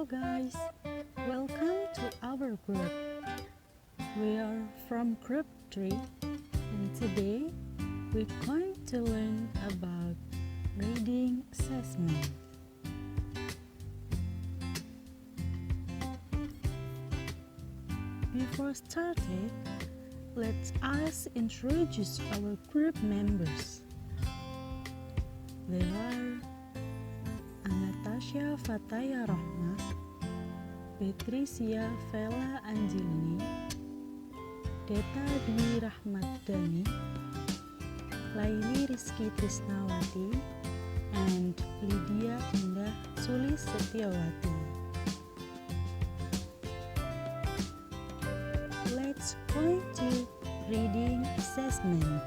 guys, welcome to our group. We are from group 3 and today we're going to learn about reading assessment. Before starting, let us introduce our group members. There are Anatasya Fataya, Bettrisia Angelini, Deta Dwi R, Laily Rizky T, and Lidia Indah S. Let's go to reading assessment.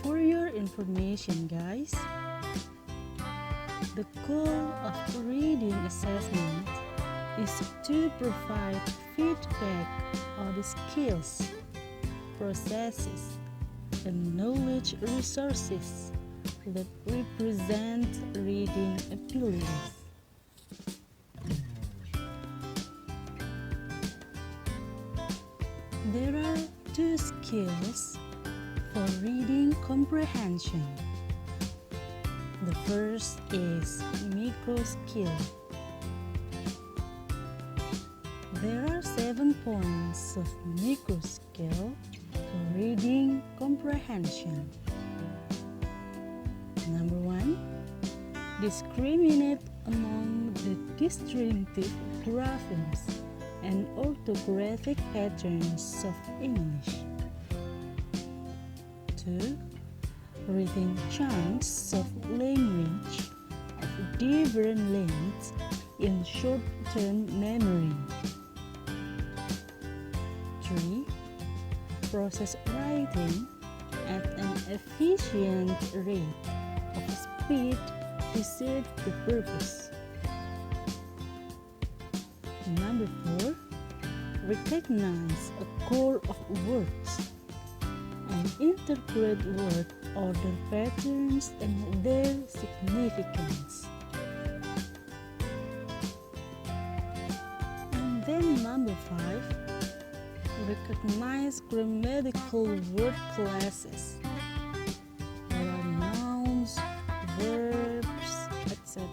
For your information, guys, the goal of reading assessment is to provide feedback on the skills, processes, and knowledge resources that represent reading abilities. There are two skills for reading comprehension. The first is micro skill. There are 7 points of micro skill for reading comprehension. Number 1, discriminate among the distinctive graphemes and orthographic patterns of English. 2, reading chunks of language of different lengths in short-term memory. 3, process writing at an efficient rate of speed to serve the purpose. Number 4, recognize a core of words and interpret word order patterns and their significance. And then number 5, recognize grammatical word classes. There are nouns, verbs, etc.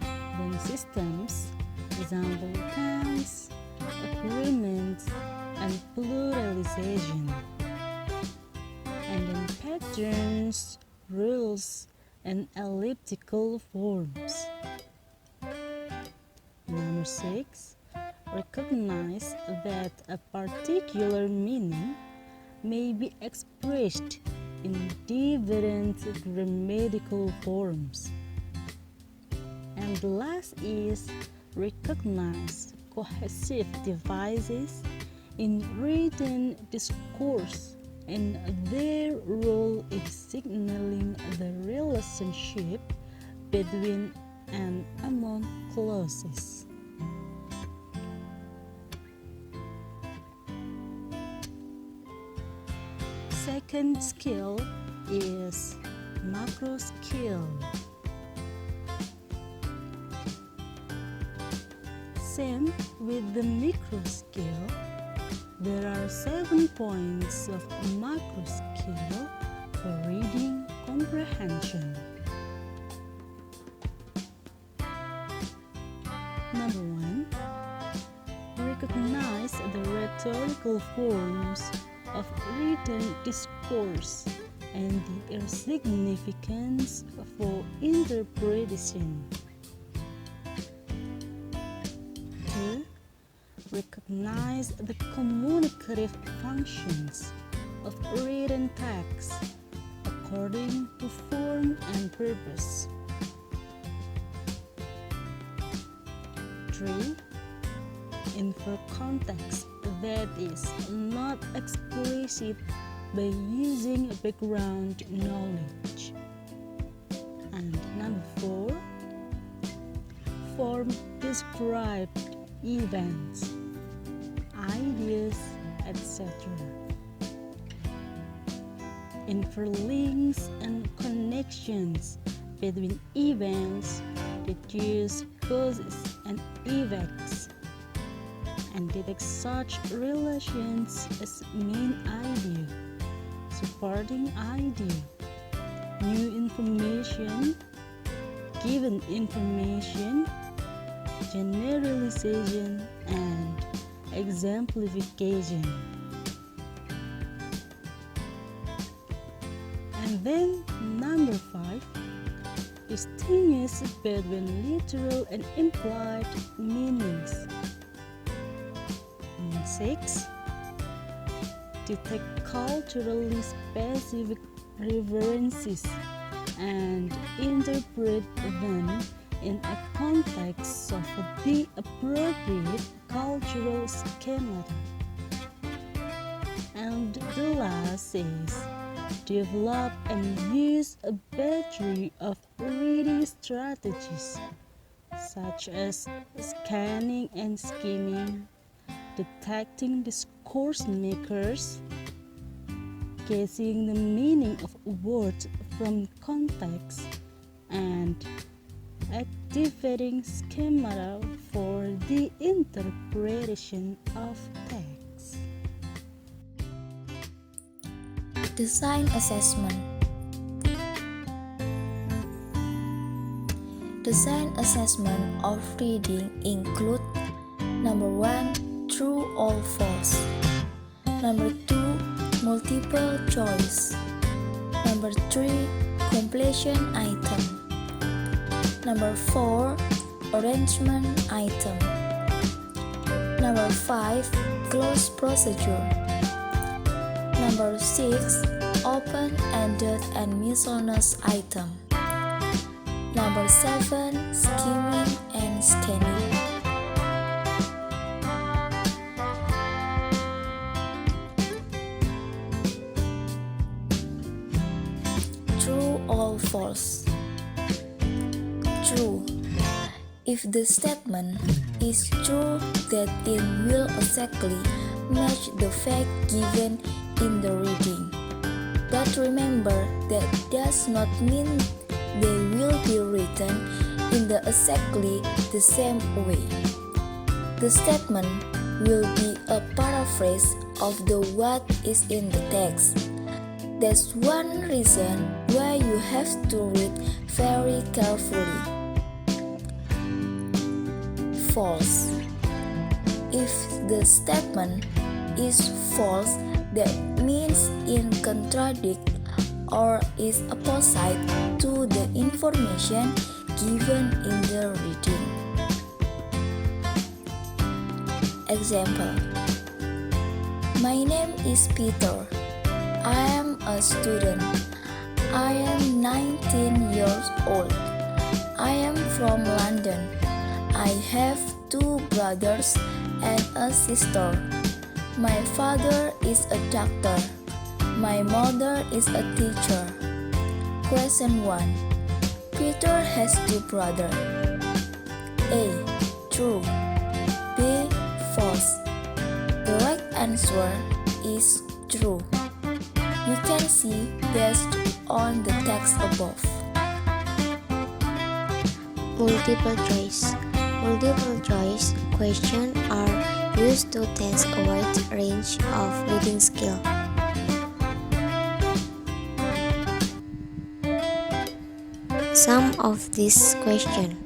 Then systems, example tense, agreement, and pluralization. And then patterns, rules, and elliptical forms. Number 6, recognize that a particular meaning may be expressed in different grammatical forms. And the last is recognize cohesive devices in written discourse and their role in signaling the relationship between and among clauses. Second skill is macro skill. Same with the micro skill, there are 7 points of macro skill for reading comprehension. Number 1, recognize the rhetorical forms of written discourse and their significance for interpretation. 2, recognize the communicative functions of written text according to form and purpose. 3, infer context that is not explicit by using background knowledge. And number 4, form described events, ideas, etc. Infer links and connections between events, It uses causes and effects and detects such relations as main idea, supporting idea, new information, given information, generalization, and exemplification. And then number 5, distinguish between literal and implied meanings. And 6, detect culturally specific references and interpret them in a context of the appropriate cultural schemata. And the last is develop and use a battery of reading strategies such as scanning and skimming, detecting discourse makers, guessing the meaning of words from context, and activating schemata for the interpretation of text. Design assessment. Design assessment of reading include number 1, true or false. Number 2, multiple choice. Number 3, completion item. Number 4, arrangement item. Number 5, close procedure. Number 6, open-ended and miscellaneous item. Number 7, skimming and scanning. True or false? True. If the statement is true, that it will exactly match the fact given in the reading. But remember, that does not mean they will be written in exactly the same way. The statement will be a paraphrase of the what is in the text. That's one reason why you have to read very carefully. False. If the statement is false, that means it contradicts or is opposite to the information given in the reading. Example: my name is Peter. I am a student. I am 19 years old. I am from London. I have 2 brothers and a sister. My father is a doctor. My mother is a teacher. Question 1. Peter has 2 brothers. A. True. B. False. The right answer is true. You can see based on the text above. Multiple choice. Multiple choice questions are used to test a wide range of reading skill. Some of these questions,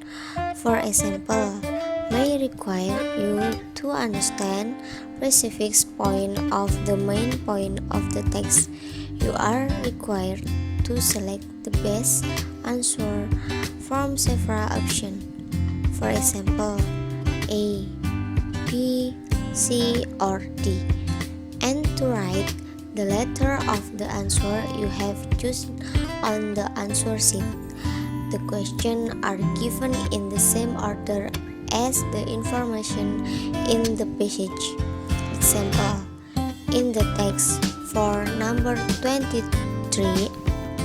for example, may require you to understand specific point of the main point of the text. You are required to select the best answer from several options. For example, A, B, C, or D, and to write the letter of the answer you have chosen on the answer sheet. The questions are given in the same order as the information in the passage. Example, in the text for number 23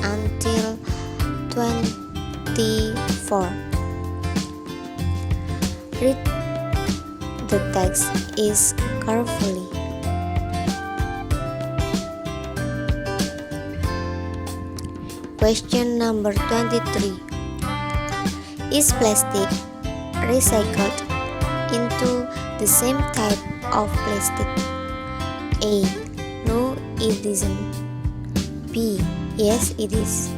until 24. Read the text is carefully. Question number 23. Is plastic recycled into the same type of plastic? A. No, it isn't. B. Yes, it is.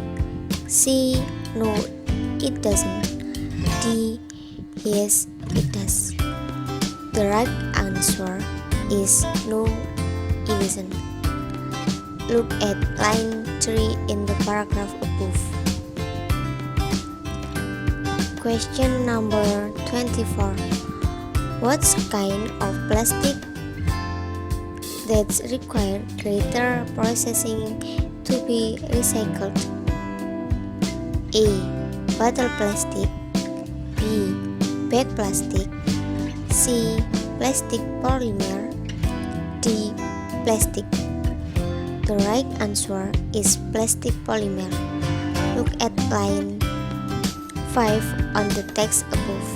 C. No, it doesn't. D. Yes, it does. The right answer is no, it isn't. Look at line 3 in the paragraph above. Question number 24. What kind of plastic that require greater processing to be recycled? A. Bottle plastic. B. Bag plastic. C. Plastic polymer. D. Plastic. The right answer is plastic polymer. Look at line 5 on the text above.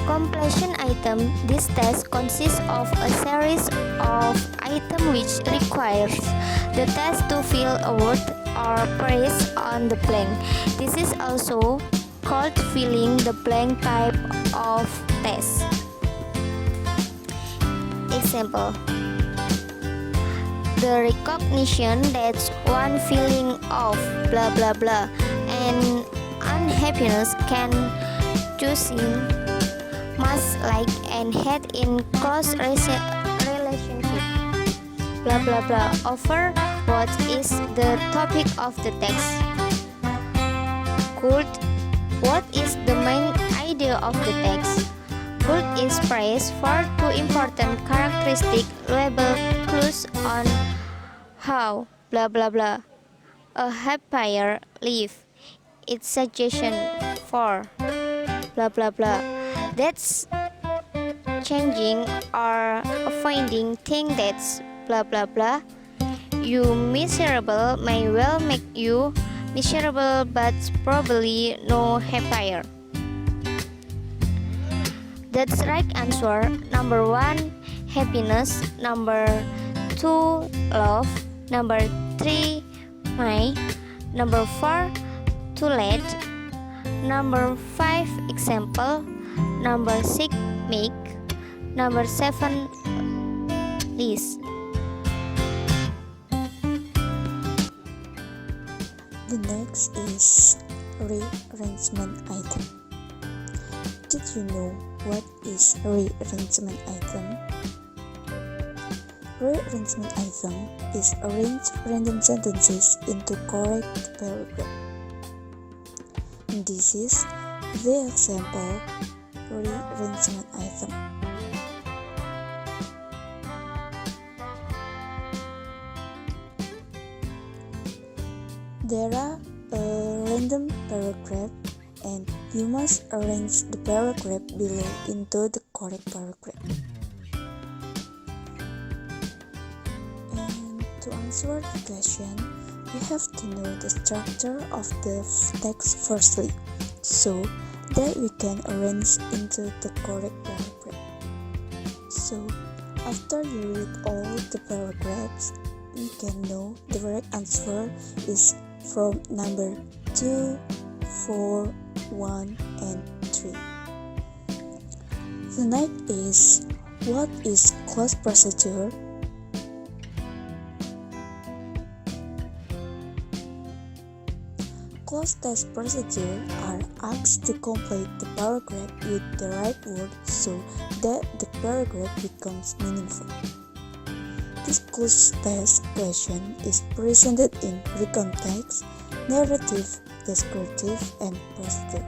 Completion item. This test consists of a series of items which requires the test to fill a word or phrase on the blank. This is also called filling the blank type of test. Example: the recognition that one feeling of blah blah blah and unhappiness can choosing must like and had in close relationship blah blah blah over what is the topic of the text. Could. What is the main idea of the text? Could is praise for two important characteristics labeled clues on how blah blah blah a happier life. Its suggestion for blah blah blah that's changing or finding thing that's blah blah blah. You miserable may well make you miserable but probably no happier. That's right answer. Number 1, happiness. Number 2, love. Number 3, my. Number 4, too late. Number 5, example. Number 6, make. Number 7, list. The next is rearrangement item. Did you know what is rearrangement item? Rearrangement item is arrange random sentences into correct paragraph. This is the example rearrangement item. There are a random paragraph and you must arrange the paragraph below into the correct paragraph. And to answer the question, we have to know the structure of the text firstly, so that we can arrange into the correct paragraph. So, after you read all the paragraphs, we can know the correct answer is from number 2, 4, 1, and 3. The next is, what is clause procedure? Clause test procedure are asked to complete the paragraph with the right word so that the paragraph becomes meaningful. This clause test question is presented in recontext, narrative, descriptive, and procedure.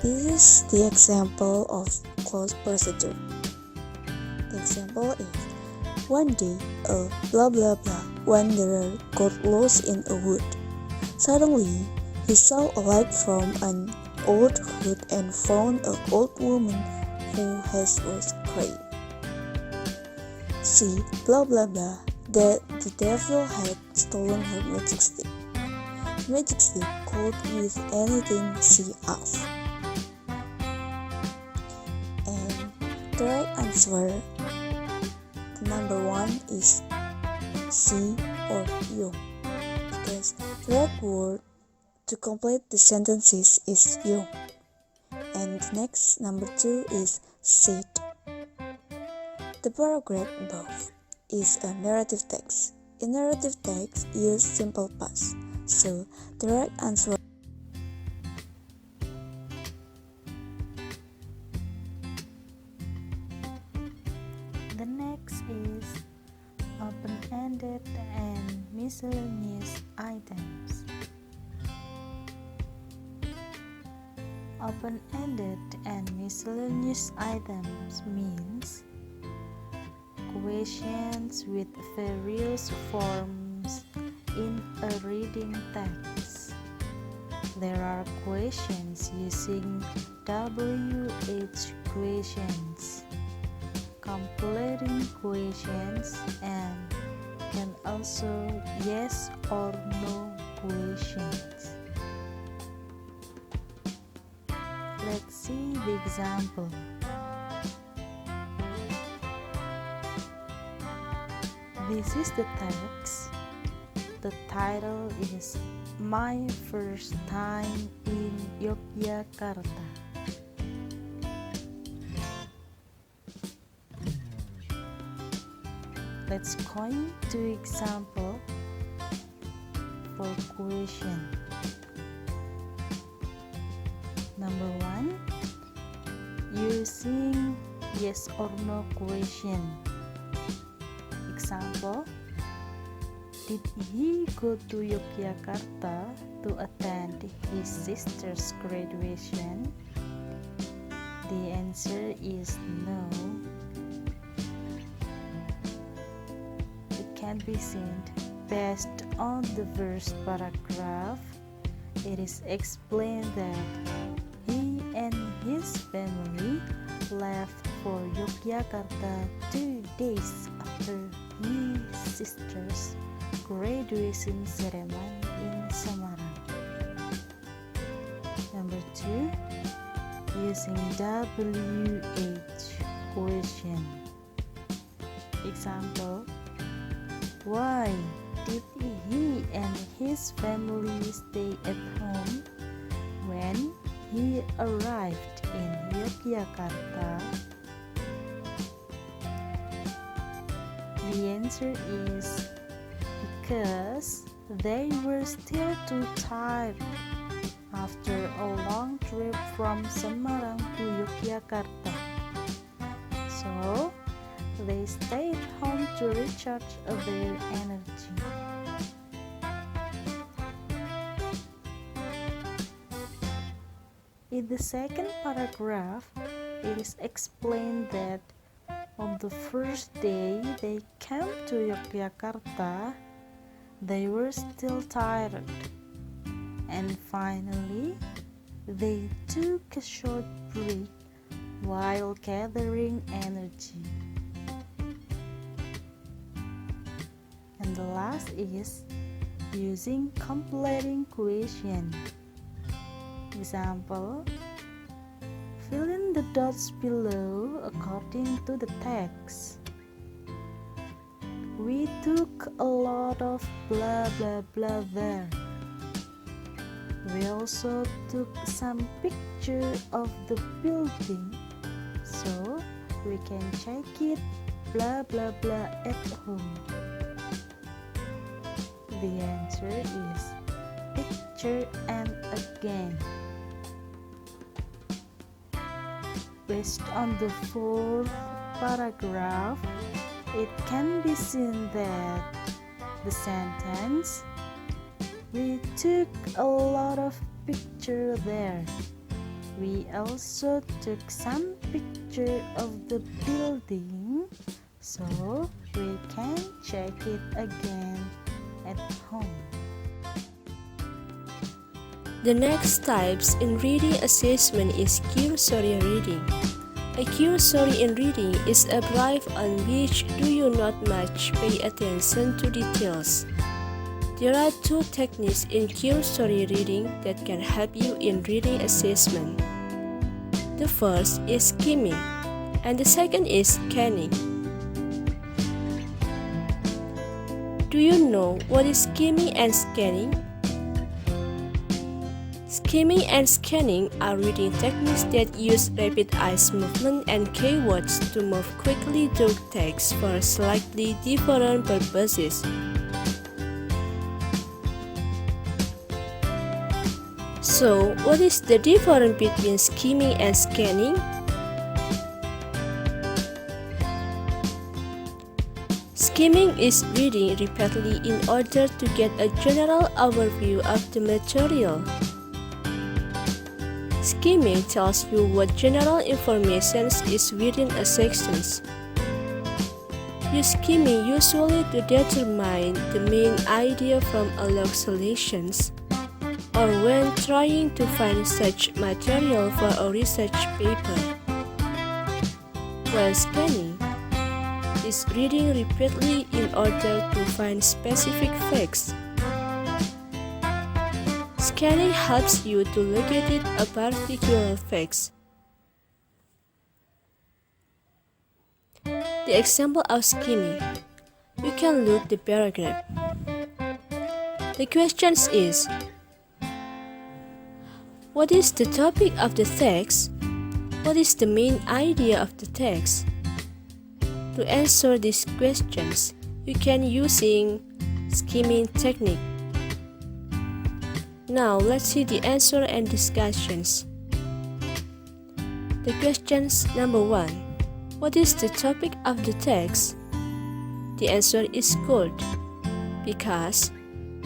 This is the example of clause procedure. The example is, one day, a blah blah blah wanderer got lost in a wood. Suddenly, he saw a light from an old hood and found an old woman who was crying. She blah blah blah that the devil had stolen her magic stick. The magic stick could with anything she asked. And the right answer, the number 1 is she or you, because the right word to complete the sentences is you. And next, number 2 is said. The paragraph above is a narrative text. In narrative text, use simple past. So, the right answer. The next is open-ended and miscellaneous items. Open-ended and miscellaneous items means questions with various forms in a reading text. There are questions using WH questions, completing questions, and can also yes or no questions. Let's see the example. This is the text. The title is My First Time in Yogyakarta. Let's coin two examples for question. Number 1, using yes or no question. Example, did he go to Yogyakarta to attend his sister's graduation? The answer is no. It can be seen based on the first paragraph. It is explained that he and his family left for Yogyakarta 2 days after his sister's graduation ceremony in Semarang. Number 2, using WH question. Example, why did he and his family stay at home when he arrived in Yogyakarta? The answer is because they were still too tired after a long trip from Semarang to Yogyakarta. So, they stayed home to recharge their energy. In the second paragraph, it is explained that on the first day they came to Yogyakarta, they were still tired. And finally, they took a short break while gathering energy. And the last is using completing question. Example, fill in the dots below according to the text. We took a lot of blah blah blah there. We also took some picture of the building, so we can check it blah blah blah at home. The answer is picture and again. Based on the fourth paragraph, it can be seen that the sentence, we took a lot of picture there. We also took some picture of the building, so we can check it again at home. The next types in reading assessment is cursory reading. A cursory in reading is a brief on which do you not much pay attention to details. There are two techniques in cursory reading that can help you in reading assessment. The first is skimming, and the second is scanning. Do you know what is skimming and scanning? Skimming and scanning are reading techniques that use rapid eye movement and keywords to move quickly through text for slightly different purposes. So, what is the difference between skimming and scanning? Skimming is reading repeatedly in order to get a general overview of the material. Skimming tells you what general information is within a section. Use skimming usually to determine the main idea from a log selections, or when trying to find such material for a research paper. While scanning is reading repeatedly in order to find specific facts. Scanning helps you to locate a particular fact. The example of skimming, you can look the paragraph. The question is, what is the topic of the text? What is the main idea of the text? To answer these questions, you can using skimming technique. Now let's see the answer and discussions. The questions number 1. What is the topic of the text? The answer is good, because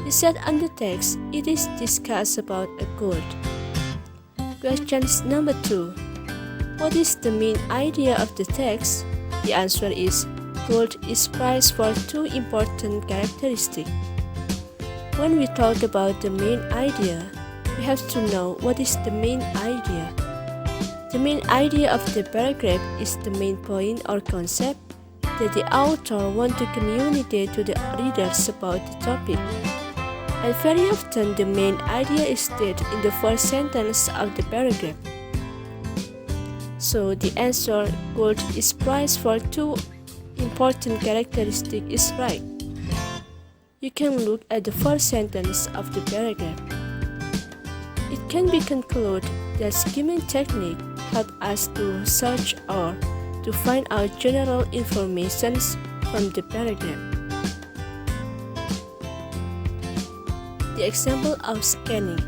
it said on the text it is discussed about a good. Questions number 2. What is the main idea of the text? The answer is gold is prized for two important characteristics. When we talk about the main idea, we have to know what is the main idea. The main idea of the paragraph is the main point or concept that the author wants to communicate to the readers about the topic. And very often the main idea is stated in the first sentence of the paragraph. So the answer gold is prized for two important characteristics is right. You can look at the first sentence of the paragraph. It can be concluded that skimming technique helps us to search or to find out general information from the paragraph. The example of scanning.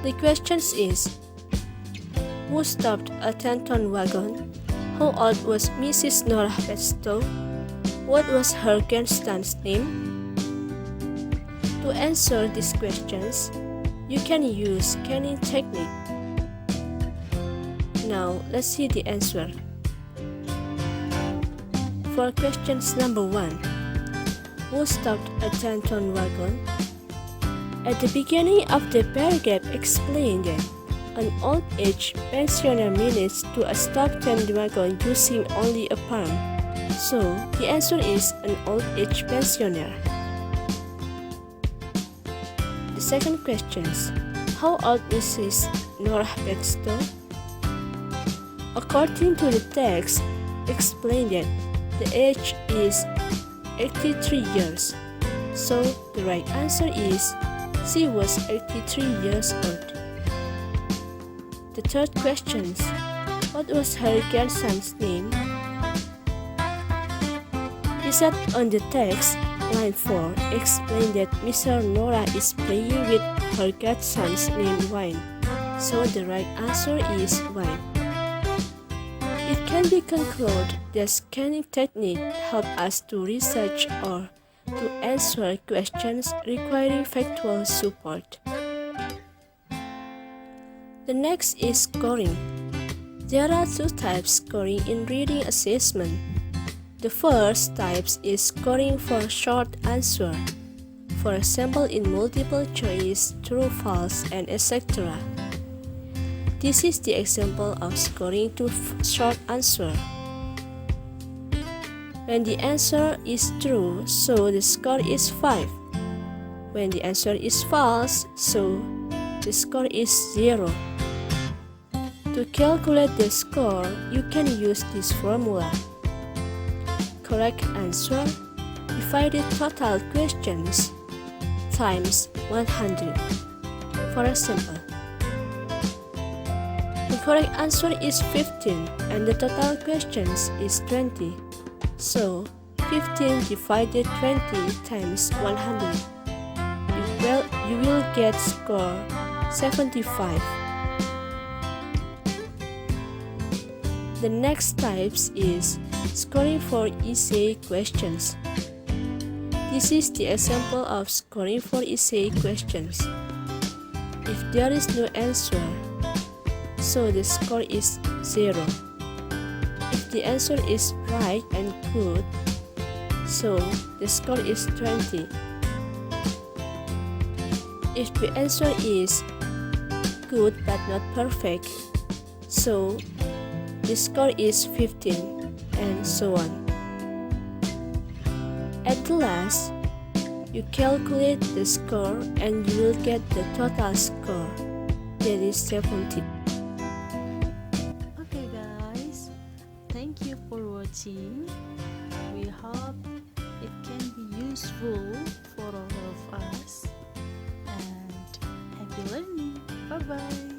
The question is, who stopped a 10-ton wagon? How old was Mrs. Nora Petstow? What was her grandson's name? To answer these questions, you can use scanning technique. Now, let's see the answer. For questions number 1, who stopped a 10-ton wagon? At the beginning of the paragraph explained that an old age pensioner managed to stop 10 wagon using only a palm. So, the answer is an old age pensioner. The second question, how old is Mrs. Nora Petstow? According to the text, explained that the age is 83 years. So, the right answer is she was 83 years old. The third question, what was her grandson's name? He said on the text, line 4, explained that Mr. Nora is playing with her grandson's name Wine. So the right answer is Wine. It can be concluded that scanning technique helps us to research or to answer questions requiring factual support. The next is scoring. There are two types scoring in reading assessment. The first type is scoring for short answer, for example in multiple choice, true, false, and etc. This is the example of scoring to short answer. When the answer is true, so the score is 5. When the answer is false, so the score is 0. To calculate the score, you can use this formula. Correct answer divided total questions times 100. For example, the correct answer is 15 and the total questions is 20. So, 15 divided 20 times 100. You will get score 75. The next types is scoring for essay questions. This is the example of scoring for essay questions. If there is no answer, so the score is 0. If the answer is right and good, so the score is 20. If the answer is good but not perfect, so the score is 15, and so on. At the last, you calculate the score and you will get the total score, that is 70. Okay guys, thank you for watching. We hope it can be useful for all of us, and happy learning. Bye bye.